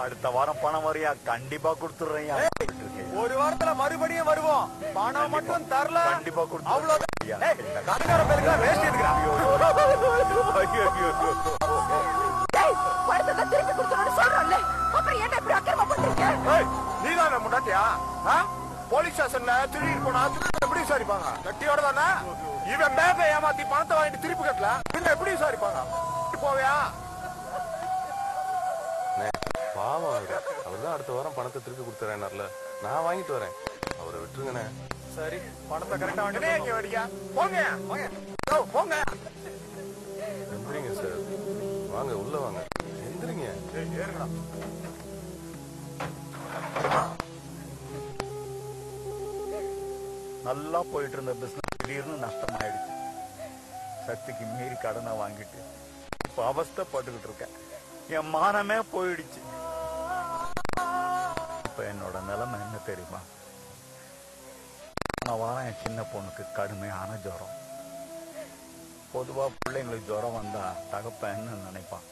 அடுத்த வாரம் பணம் வரையா கண்டிப்பா கொடுத்துறேன். ஒரு வாரத்துல மறுபடியும் வருவோம். பணம் மட்டும் தரல கண்டிப்பா கொடுத்து அவ்வளவு வேஸ்ட் எடுக்கிறான். நீதான முன்னாட்டியா போலீஸ் ஸ்டேஷன்ல திருடி போனா எப்படி விசாரிப்பாங்க? கட்டியோட தானே இவன் பேங்க ஏமாத்தி பணத்தை வாங்கிட்டு திருப்பி கட்டல பின்ன எப்படி விசாரிப்பாங்க? போவியா? பாவம் அவர்தான் அடுத்த வாரம் பணத்தை திருப்பி கொடுத்துறேன்னார்ல, நான் வாங்கிட்டு வரேன், அவரை விட்டுருங்கண்ணே. சரி, பணத்தை கரெக்டா வாங்கிட்டு போங்க போங்க. எந்திரிங்க சார், வாங்க உள்ள வாங்க, எந்திரிங்க. நல்லா போயிட்டு இருந்த பிசினஸ் திடீர்னு நஷ்டமாயிடுச்சு. சக்திக்கு மீறி கடனை வாங்கிட்டு இப்ப அவஸ்தைப்பட்டுக்கிட்டு இருக்கேன். என் மானமே போயிடுச்சு. இப்ப என்னோட நிலைமை என்ன தெரியுமா? நான் வாரம் என் சின்ன பொண்ணுக்கு கடுமையான ஜுரம். பொதுவா பிள்ளைங்களுக்கு ஜுரம் வந்தா தகப்பன் என்ன நினைப்பான்?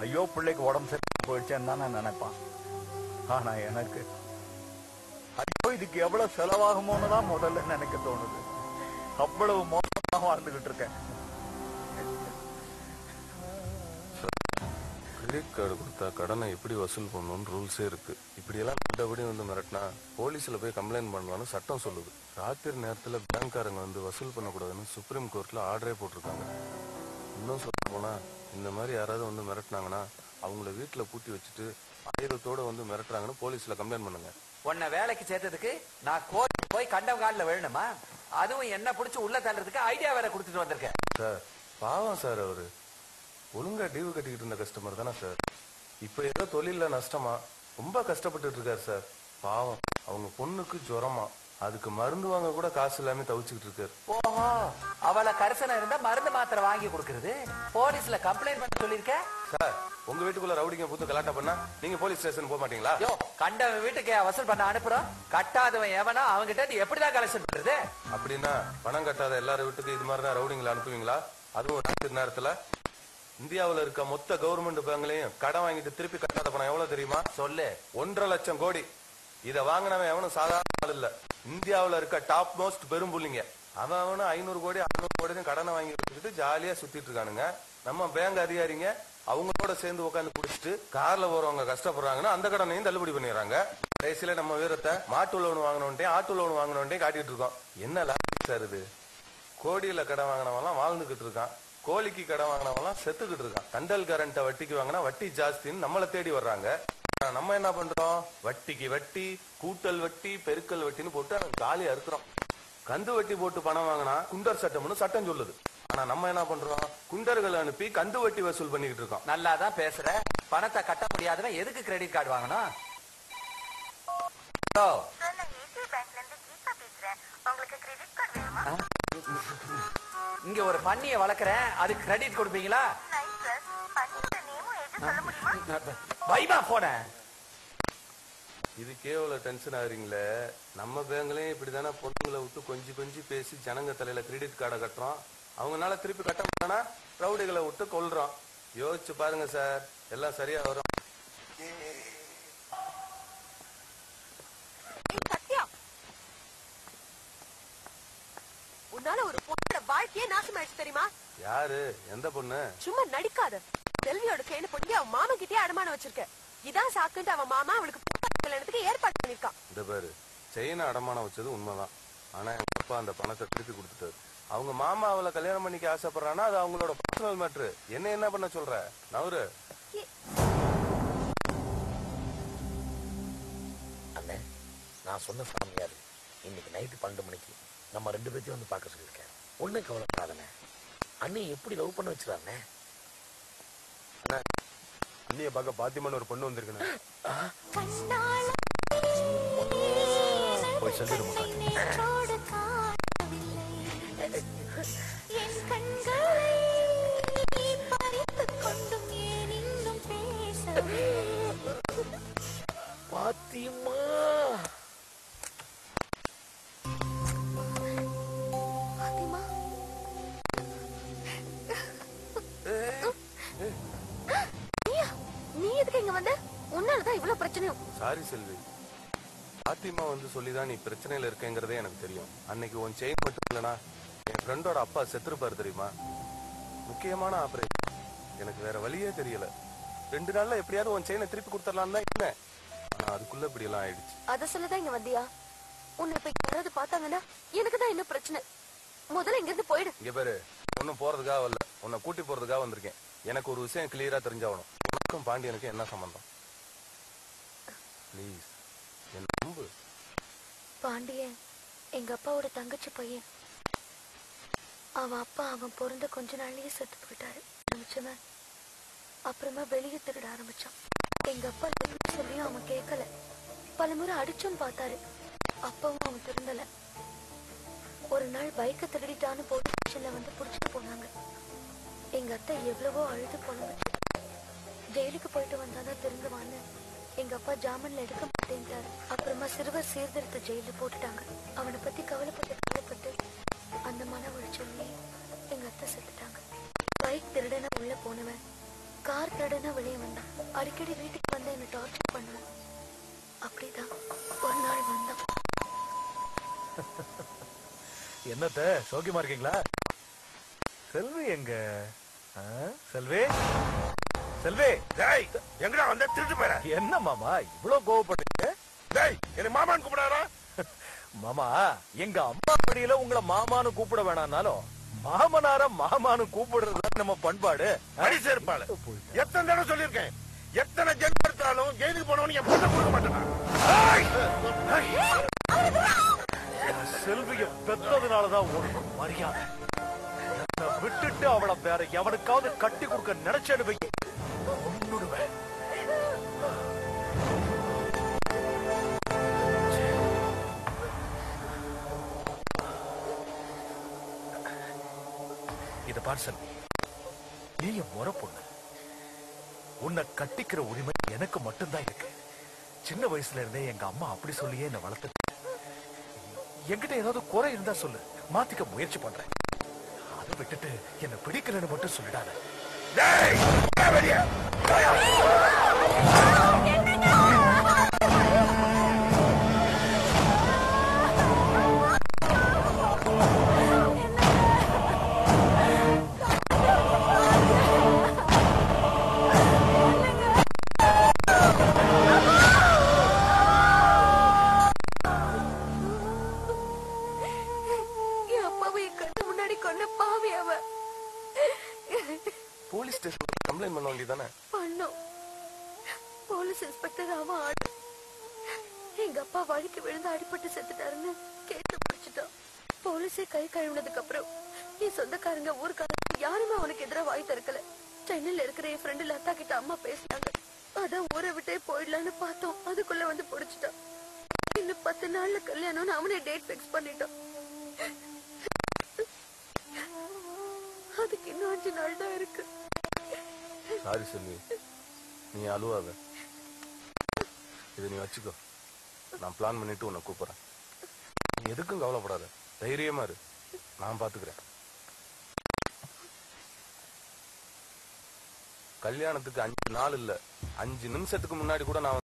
ஐயோ பிள்ளைக்கு உடம்பு சரி போயிடுச்சேன்னு தானே நினைப்பான். ஆனா எனக்கு ஐயோ இதுக்கு எவ்வளவு செலவாகுமோன்னு தான் முதல்ல நினைக்க தோணுது. அவ்வளவு மோசமாக வாழ்ந்துகிட்டு இருக்கேன். கிரெடிட் கார்டு கொடுத்தா கடனை எப்படி வசூல் பண்ணணும்னு ரூல்ஸே இருக்கு. இப்படி எல்லாம் மற்றபடி வந்து மிரட்டினா போலீஸ்ல போய் கம்ப்ளைண்ட் பண்ணலாம்னு சட்டம் சொல்லுது. ராத்திரி நேரத்துல பேங்க்காரங்க வந்து வசூல் பண்ணக்கூடாதுன்னு சுப்ரீம் கோர்ட்ல ஆர்டரே போட்டிருக்காங்க. இன்னும் சொல்ல போனா இந்த மாதிரி யாராவது வந்து மிரட்டினாங்கன்னா அவங்கள வீட்டுல பூட்டி வச்சுட்டு ஆயுதத்தோட வந்து மிரட்டுறாங்கன்னு போலீஸ்ல கம்ப்ளைண்ட் பண்ணுங்க. உன்னை வேலைக்கு சேர்த்ததுக்கு நான் கோர்ட் போய் கண்டம் காலில் விழணுமா? அதுவும் என்ன பிடிச்சி உள்ள தள்ளுறதுக்கு ஐடியா வேற கொடுத்துட்டு வந்திருக்கேன். சார் பாவம் சார், அவரு ஒழுங்கா டியூ கட்டிக்கிட்டு இருந்த கஸ்டமர் தானே சார். இப்ப ஏதோ தொழில நஷ்டமா ரொம்ப கஷ்டப்பட்டு இருக்காரு சார். பாவம், அவங்க பொண்ணுக்கு ஜுரமா, அதுக்கு மருந்து வாங்க கூட காசு இல்லாம தவிச்சுக்கிட்டு இருக்காரு. ஓஹோ, அவளை கரிசனம் இருந்தா மருந்து மாத்திரை வாங்கி கொடுக்கறது. போலீஸ்ல கம்ப்ளைண்ட் பண்ண சொல்லிருக்க சார். உங்க வீட்டுக்குள்ள ரவுடிங்க புத்து கலாட்டா பண்ணா நீங்க போலீஸ் ஸ்டேஷன் போக மாட்டீங்களா? யோ, கண்டவன் வீட்டுக்கு வசூல் பண்ண அனுப்புறோம். கட்டாதவன் எவனா அவங்கிட்ட எப்படிதான் கலெக்ஷன் பண்றது? அப்படின்னா பணம் கட்டாத எல்லாரும் வீட்டுக்கு இது மாதிரிதான் ரவுடிங்களை அனுப்புவீங்களா? அதுவும் ராத்திரி நேரத்துல? இந்தியாவில் இருக்க மொத்த கவர்மெண்ட் பேங்க்லயும் கடன் வாங்கிட்டு திருப்பி கட்டாத பணம் எவ்வளவு தெரியுமா? சொல்லு. 1.5 லட்சம் கோடி. இத வாங்கினவன் எவனும் சாதாரண ஆள் இல்ல. இந்தியாவில் இருக்க டாப் மோஸ்ட் பெரும் புள்ளிங்க. அவன் 500 கோடி 600 கோடி கடனை வாங்கி வச்சுட்டு ஜாலியா சுத்திட்டு இருக்கானுங்க. நம்ம பேங்க் அதிகாரிங்க அவங்களோட சேர்ந்து உட்காந்து குடிச்சிட்டு கார்ல போறவங்க கஷ்டப்படுறாங்கன்னா அந்த கடனையும் தள்ளுபடி பண்ணிடுறாங்க. கடைசியில நம்ம வீரத்தை மாட்டு லோன் வாங்கினோன்ட்டே ஆட்டு லோன் வாங்கினோன்ட்டே காட்டிட்டு இருக்கோம். என்ன லாஜிக் சார் இது? கோடியில கடன் வாங்கினவெல்லாம் வாழ்ந்துகிட்டு இருக்கான், கோழிக்கு கடன் வாங்கினவெல்லாம் செத்துக்கிட்டு இருக்கான். கண்டல் கரண்ட வட்டிக்கு வாங்கினா வட்டி ஜாஸ்தின்னு நம்மளை தேடி வர்றாங்க. நம்ம என்ன பண்றோம்? வட்டிக்கு வட்டி, கூட்டல் வட்டி, பெருக்கல் வட்டின்னு போட்டு காலியா இருக்கிறோம். கந்து வட்டி போட்டு பணம் வாங்கினா குண்டர் சட்டம்னு சட்டம் சொல்லுது. ஆனா நம்ம என்ன பண்றோம்? குண்டர்கள் அனுப்பி கந்து வட்டி வசூல் பண்ணிக்கிட்டு இருக்கோம். நல்லாதான் பேசுற. பணத்தை கட்ட முடியாதவன் எதுக்கு கிரெடிட் கார்டு வாங்கணும்? இங்க ஒரு பன்னிய வளர்க்கறேன், அது கிரெடிட் கொடுப்பீங்களா? வைமா போன. இதுக்கே இவ்வளவு டென்ஷன் ஆகுறீங்களே. நம்ம பேங்க்லயும் இப்படிதானே பொண்ணுங்களை விட்டு கொஞ்சி பேசி ஜனங்க தலையில கிரெடிட் கார்டை கட்டுறோம். அவங்களால திருப்பி கட்ட முடியலன்னா ரவுடிகளை விட்டு கொல்றோம். யோசிச்சு பாருங்க சார், எல்லாம் சரியா வரும். உன்னால ஒரு பொண்ணோட வாழ்க்கையே நாசமாயிடுச்சு தெரியுமா? யாரு? எந்த பொண்ணு? சும்மா நடிக்காத. செல்வியோட செயின பொண்ணு அவன் மாமா கிட்டே அடமானம் வச்சிருக்க. இதான் சாக்குன்ட்டு அவன் மாமா அவளுக்கு கல்யாணத்துக்கு ஏற்பாடு பண்ணிருக்கான். இந்த பேரு செயினை அடமானம் வச்சது உண்மைதான். ஆனா எங்க அப்பா அந்த பணத்தை திருப்பி கொடுத்துட்டாரு. அவங்க மாமா அவளை கல்யாணம் பண்ணிக்க ஆசைப்படுறான்னா அது அவங்களோட பர்சனல் மேட்ரு. என்ன பண்ண சொல்ற? நவரு நான் சொன்ன சாமியார் இன்னைக்கு நைட்டு 12 மணிக்கு நம்ம 2 பேர்த்தையும் வந்து பார்க்க சொல்லியிருக்கேன். ஒன்றும் கவலைப்படாதண்ணே. அண்ணி எப்படி லவ் பண்ண வச்சிடாண்ணே. அண்ணா, அண்ணியை பார்க்க பாத்திமான்னு ஒரு பொண்ணு வந்திருக்குண்ணே. போய் சொல்லிடுமா? பாத்தியம்மா நீ எதுக்கு இங்க வந்த? உன்னாலதான் இவ்வளவு பிரச்சனையும். சாரி செல்வி, பாத்திமா வந்து சொல்லிதான் நீ பிரச்சனையில இருக்கேங்கிறதே எனக்கு தெரியும். அன்னைக்கு உன் செயின் மட்டும் இல்லைனா என் ஃப்ரெண்டோட அப்பா செத்துருப்பாரு தெரியுமா? முக்கியமான ஆபரேஷன். எனக்கு வேற வழியே தெரியல. 2 நாள்ல எப்படியாவது உன் செயினை திருப்பி கொடுத்துடலாம் தான் இருந்தேன். ஆனா அதுக்குள்ள இப்படி எல்லாம் ஆயிடுச்சு. அத சொல்லதான் இங்க வந்தியா? உன்னை இப்ப யாராவது பார்த்தாங்கன்னா எனக்கு தான் என்ன பிரச்சனை? முதல்ல இங்க இருந்து போயிடு. இங்க பேரு ஒன்னும் போறதுக்காக வரல, உன்னை கூட்டி போறதுக்காக வந்திருக்கேன். எனக்கு ஒரு விஷயம் கிளியரா தெரிஞ்சாகணும். உனக்கும் பாண்டியனுக்கு என்ன சம்பந்தம்? ப்ளீஸ் என்ன நம்பு. பாண்டியன் எங்க அப்பாவோட தங்கச்சி பையன். அவன் அப்பா அவன் பிறந்த கொஞ்ச நாள்லயே செத்து போயிட்டாரு. ஆரம்பிச்சவன் அப்புறமா வெளியே திருட ஆரம்பிச்சான். எங்க அப்பா சொல்லியும் அவன் கேட்கல. பலமுறை அடிச்சும் பார்த்தாரு. அப்பாவும் அவன் திருந்தல. ஒரு நாள் பைக்கை திருடிட்டான்னு போலீஸ் ஸ்டேஷன்ல வந்து புடிச்சிட்டு போனாங்க. எங்க அத்தை எவ்வளவோ அழுது புலம்புச்சு. ஜெயிலுக்கு போயிட்டு வந்தாதான் திருந்துவான்னு எங்க அப்பா ஜாமீன்ல எடுக்க மாட்டேன்ட்டாரு. அப்புறமா சிறுவர் சீர்திருத்த ஜெயில போட்டுட்டாங்க. அவனை பத்தி கவலைப்பட்டு அந்த மன உளைச்சல்லே எங்க அத்தை செத்துட்டாங்க. பைக் திருடனா உள்ள போனவன் கார் திருடனா வெளியே வந்தான். அடிக்கடி வீட்டுக்கு வந்து என்ன டார்ச்சர் பண்ணுவான். அப்படிதான் ஒரு நாள் வந்தான். என்னத்த சௌக்கியமா இருக்கீங்களா? செல்வி எங்க? செல்வி, செல்வி, டேய், எங்கடா வந்த? திருட்டு போற. என்ன மாமா இவ்வளவு கோவப்படுறீங்க? டேய், என்ன மாமான்னு கூப்பிடாரா? மாமா, எங்க அம்மா படியில உங்களை மாமான்னு கூப்பிட வேணாம்னாலும் மாமனார மாமான்னு கூப்பிடுறது நம்ம பண்பாடு. அடி சேர்ப்பாளு. எத்தனை தடவை சொல்லியிருக்கேன், எத்தனை ஜென்மம் எடுத்தாலும் ஜெயிலுக்கு போனவன் என் பொண்ணை கொடுக்க மாட்டேனா? செல்விய பெற்றதுனாலதான் உனக்கு மரியாதை. என்னை விட்டுட்டு அவளை வேற எவனுக்காவது கட்டி கொடுக்க நினைச்சேன்னு வை, கொன்னுடுவேன். இத பார் செல்வி, நீ என் முறை பொண்ணு. உன்னை கட்டிக்கிற உரிமை எனக்கு மட்டும்தான் இருக்கு. சின்ன வயசுல இருந்தே எங்க அம்மா அப்படி சொல்லியே என்ன வளர்த்து. என்கிட்ட ஏதாவது குறை இருந்தா சொல்லு, மாத்திக்க முயற்சி பண்றேன். அதை விட்டுட்டு என்ன பிடிக்கலன்னு மட்டும் சொல்லிடாத. போலீஸ் ஸ்டேஷன் கம்ப்ளைண்ட் பண்ண வேண்டியதானே? பண்ணோம். போலீஸ் இன்ஸ்பெக்டர் அவன் ஆடு. எங்க அப்பா வழிக்கு விழுந்து அடிபட்டு செத்துட்டாருன்னு கேட்டு பிடிச்சிட்டான். போலீஸே கை கழுவுனதுக்கு அப்புறம் என் சொந்தக்காரங்க ஊருக்காரங்க யாருமே அவனுக்கு எதிராக வாய் திறக்கல. சென்னையில இருக்கிற என் ஃப்ரெண்டு லதா கிட்ட அம்மா பேசினாங்க. அதான் ஊரை விட்டே போயிடலான்னு பார்த்தோம். அதுக்குள்ள வந்து பிடிச்சிட்டான். இன்னும் 10 நாள்ல கல்யாணம்னு அவனே டேட் பிக்ஸ் பண்ணிட்டான். அதுக்கு இன்னும் 5 நாள் தான் இருக்கு. சாரி செல்வி, நீ அழுவாத. இதை நீ வச்சுக்கோ. நான் பிளான் பண்ணிட்டு உன்னை கூப்பிடுறேன். நீ எதுக்கும் கவலைப்படாத, தைரியமா இரு. நான் பாத்துக்கிறேன். கல்யாணத்துக்கு 5 நாள் இல்ல, 5 நிமிஷத்துக்கு முன்னாடி கூட நான்